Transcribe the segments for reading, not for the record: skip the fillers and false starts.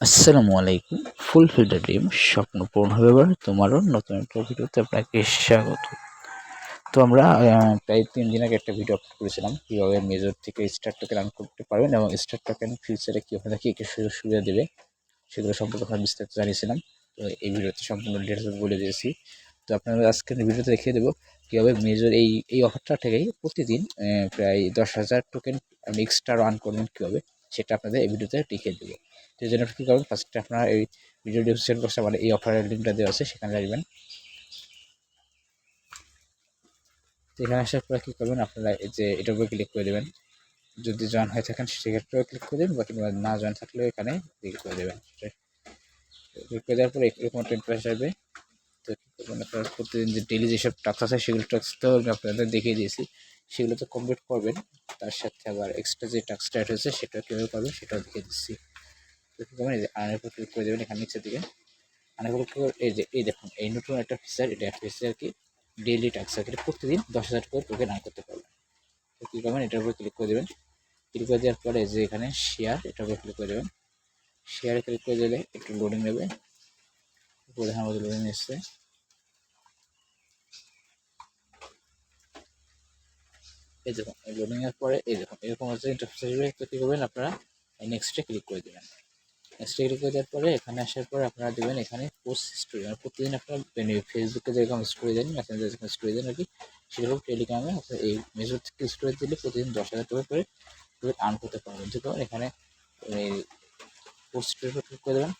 আসসালামু আলাইকুম। Fulfil the dream, স্বপ্ন পূরণ হবে এবার তোমারও। নতুন একটা ভিডিওতে আপনাকে স্বাগত। তো আমরা প্রায় 3 দিন আগে একটা ভিডিও আপলোড করেছিলাম কীভাবে মেজর থেকে স্টার টোকেন আর্ন করতে পারবেন এবং স্টার টোকেন ফিউচারে কী আপনাকে কী সুযোগ সুবিধা দেবে সেগুলো সম্পর্কে আমরা বিস্তারিত জানিয়েছিলাম। তো এই ভিডিওতে সম্পূর্ণ ডিটেলস বলে দিয়েছি। তো আপনারা আজকের ভিডিওতে দেখিয়ে দেবো কীভাবে মেজর এই অফারটা থেকেই প্রতিদিন প্রায় 10,000 টোকেন এক্সট্রা আর্ন করবেন কীভাবে, সেটা আপনাদের এই ভিডিওতে দেখিয়ে দেবো। তো এই জন্য কী করবেন, ফার্স্টে আপনারা এই ভিডিও ডিসক্রিপশন বক্সে আমার এই অফারের লিঙ্কটা দেওয়া আছে, সেখানে আসবেন। তো এখানে আসার পরে কী করবেন, আপনারা এই যে এটার উপরে ক্লিক করে দেবেন। যদি জয়েন হয়ে থাকেন সেক্ষেত্রেও ক্লিক করে দেবেন, বা কিংবা না জয়েন থাকলেও এখানে ক্লিক করে দেবেন। ক্লিক করে দেওয়ার পরে এরকম একটা ইন্টারফেস আসবে। তো কী করবেন, আপনারা প্রতিদিন যে ডেইলি যেসব টাস্ক আছে সেগুলো টাস্ক তো আমি আপনাদের দেখিয়ে দিয়েছি, সেগুলো তো কমপ্লিট করবেন। তার সাথে আবার এক্সট্রা যে টাস্কটা অ্যাড হয়েছে সেটা কীভাবে করবেন সেটাও দেখিয়ে দিচ্ছি। তো কী করবেন, এই যে আর্নের উপর ক্লিক করে দেবেন এখানে নিচের দিকে। আর্নের উপর ক্লিক করে এই দেখুন এই নতুন একটা ফিচার, এটা একটা ফিচার আর কি, ডেইলি টাস্ক আর কি, প্রতিদিন 10,000 করে টোকেন আর্ন করতে পারবেন। তো কী করবেন, এটার উপর ক্লিক করে দেবেন। ক্লিক করে দেওয়ার পরে যে এখানে শেয়ার, এটার উপর ক্লিক করে দেবেন। শেয়ারে ক্লিক করে দিলে একটু লোডিং নেবে, উপরে আমাদের লোডিং এসছে। এই দেখুন এই লোডিং এর পরে এই দেখুন এরকম হচ্ছে ইন্টারফেস আসবে। তো কী করবেন, আপনারা নেক্সটে ক্লিক করে দেবেন। নেক্সটে ক্লিক করে দেওয়ার পরে এখানে আসার পরে আপনারা দেবেন এখানে পোস্ট স্টোরি, মানে প্রতিদিন আপনারা ফেসবুকে যেরকম স্টোরি দেন, মেসেঞ্জারে যেরকম স্টোরি দেন আর কি, সেরকম টেলিগ্রামে আপনার এই মেসেজ থেকে স্টোরি দিলে প্রতিদিন 10,000 টাকা করে আর্ন করতে পারবেন। যে কারণ এখানে এই পোস্ট স্টোরির উপর ক্লিক করে দেবেন।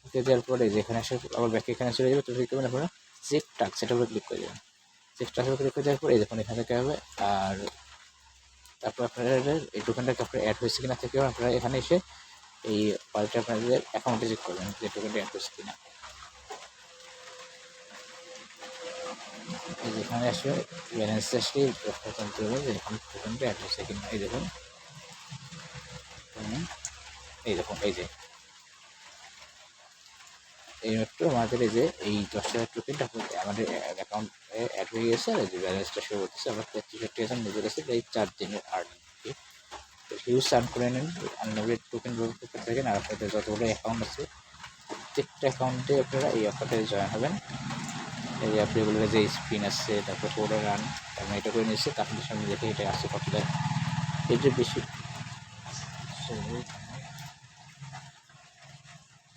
ক্লিক দেওয়ার পরে যেখানে আসে আবার ব্যাক এখানে চলে যাবে। তো ক্লিক করবেন আপনারা চেক টাস্ক, সেটার উপরে ক্লিক করে দেবেন। চেক টাস্কের উপরে ক্লিক করে দেওয়ার পরে এই দেখুন এখানে থেকে হবে। আর তারপর আপনারা এই টোকেনটা আপনার অ্যাড হয়েছে কিনা থেকে আপনারা এখানে এসে এই ফাইলটা আপনাদের অ্যাকাউন্টে চেক করবেন যে টোকেনটা অ্যাড হয়েছে কিনা। এই যেখানে আসলে ব্যালেন্স আসলে প্রশ্ন জানতে হবে যে এখানে টোকেনটা অ্যাড হয়েছে কিনা। এই দেখুন এই যে এই মাত্র আমাদের এই যে এই 10,000 টোকেনটা আমাদের অ্যাকাউন্টে অ্যাড হয়ে গেছে। আর যে ব্যালেন্সটা শো করতেছে আমরা 33,000 মজুর আছে এই 4 দিনের আর্নিং। হিউজ আর্ন করে নেন, আনলিমিটেড টোকেন ব্যবহার করতে থাকেন। আর আপনাদের যতগুলো অ্যাকাউন্ট আছে প্রত্যেকটা অ্যাকাউন্টে আপনারা এই অফারটা জয়েন হবেন। এই যে আপনি এগুলো যে স্পিন আসছে, তারপর ফোর রান, তারপর এটা করে নিচ্ছে, তারপরে সামনে দেখে এটা আসছে কতটা এই যে বেশি।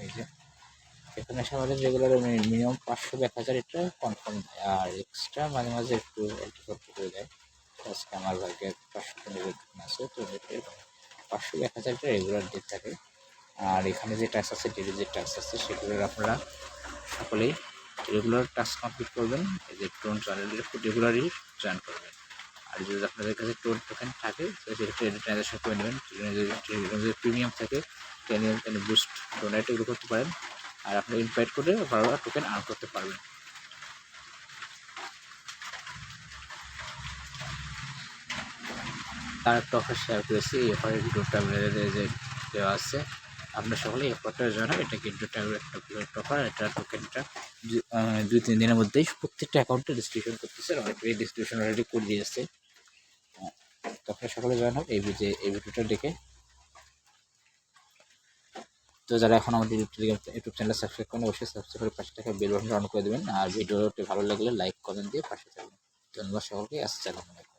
এই যে এখানে এসে আমাদের রেগুলার মিনিমাম 500 বা 1,000 এটা কনফার্ম দেয়, আর এক্সট্রা মাঝে মাঝে একটু করতে করে দেয়। আজকে আমার ভাগ্যে 500 আছে, তো 500 বা 1,000 এটা রেগুলার ডেট থাকে। আর এখানে যে টাস্ক আছে, ডেলি যে টাস্ক আছে সেগুলোর আপনারা সকলেই রেগুলার টাস্ক কমপ্লিট করবেন। এই যে টোন চ্যানেলটি রেগুলারই জয়েন করবেন। আর যদি আপনাদের কাছে টোন টোকেন থাকে তো সেটা ট্রানজাকশন করে নেবেন। যদি প্রিমিয়াম থাকে টেন বুস্ট ডোনেট এগুলো করতে পারেন। আর আপনি ইনভাইট করে বারবার টোকেন আর্ন করতে পারবেন। তার একটা অফার শেয়ার করেছি, এই অফারের ভিডিওটা যে দেওয়া আছে, আপনার সকলে এই অফারটা জয়েন হবে। এটা কিন্তু একটা অফার, এটা টোকেনটা 2-3 দিনের মধ্যেই প্রত্যেকটা অ্যাকাউন্টে ডিস্ট্রিবিউশন করতেছে। অনেকটাই ডিস্ট্রিবিউশন অলরেডি করে দিয়েছে। তো আপনার সকলে জয়েন হবে এই ভিডিওটা দেখে। তো যারা এখন আমাদের ইউটিউব চ্যানেল সাবস্ক্রাইব করেন অবশ্যই সাবস্ক্রাইব করে পাশে থাকা বেল বাটনটা অন করে দেবেন। আর ভিডিওটি ভালো লাগলে লাইক কমেন্ট দিয়ে পাশে থাকবেন। ধন্যবাদ সকলকে। আসসালামু আলাইকুম।